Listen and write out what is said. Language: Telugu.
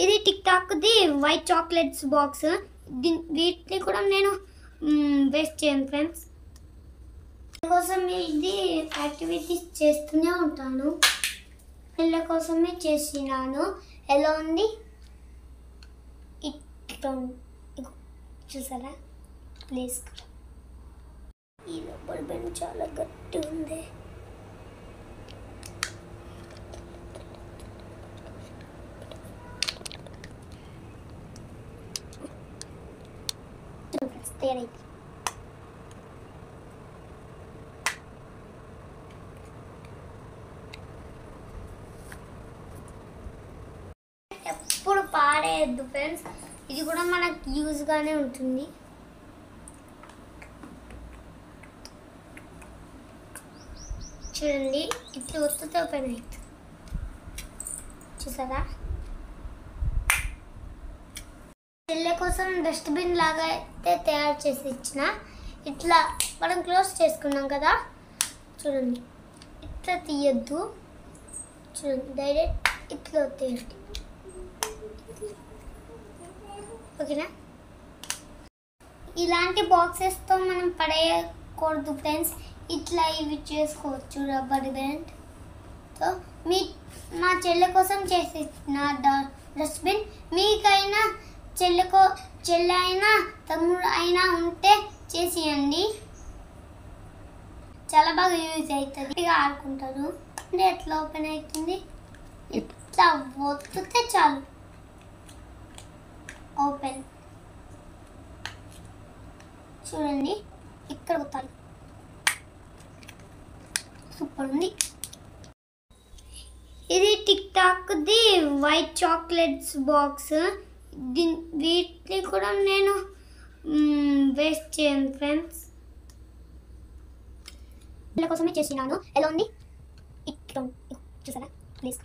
ఇది టిక్ టాక్ది వైట్ చాక్లెట్స్ బాక్స్. వీటిని కూడా నేను వేస్ట్ చేయను ఫ్రెండ్స్. కోసం ఇది యాక్టివిటీస్ చేస్తూనే ఉంటాను. పిల్లల కోసమే చేసినాను. ఎలా ఉంది? ఇట్లా చూసారా ప్లేస్. ఈ రబ్బర్ బ్యాండ్ చాలా గట్టి ఉంది. తయారైంది. ఎప్పుడు పాడేయద్దు ఫ్రెండ్స్. ఇది కూడా మనకు యూజ్గానే ఉంటుంది. చూడండి ఇట్లా ఒత్తుతో ఓపెన్ అవుతుంది. చూసారా? పిల్ల కోసం డస్ట్బిన్ లాగా అయితే తయారు చేసి ఇచ్చిన. ఇట్లా మనం క్లోజ్ చేసుకున్నాం కదా, చూడండి ఇట్లా తీయద్దు. చూడండి డైరెక్ట్ ఇట్లా తీయండి. ఓకేనా? ఇలాంటి బాక్సెస్తో మనం పడేయకూడదు ఫ్రెండ్స్. ఇట్లా ఇవి చేసుకోవచ్చు రబ్బర్ బ్యాండ్తో. నా చెల్లె కోసం చేసి నా డస్ట్బిన్. మీకైనా చెల్లె అయినా తమ్ముడు అయినా ఉంటే చేసేయండి. చాలా బాగా యూజ్ అవుతుంది. ఇక ఆడుకుంటారు. అంటే ఎట్లా ఓపెన్ అవుతుంది? ఇట్లా ఒత్తితే చాలు ఓపెన్. చూడండి ఇక్కడ ఒత్తాలి. సూపర్ ఉంది. ఇది టిక్ టాక్ది వైట్ చాక్లెట్స్ బాక్స్. వీటిని కూడా నేను వేస్ట్ చేయను ఫ్రెండ్స్. పిల్లల కోసమే చేసినాను. ఎలా ఉంది? ఇట్లా చూసారా ప్లీజ్.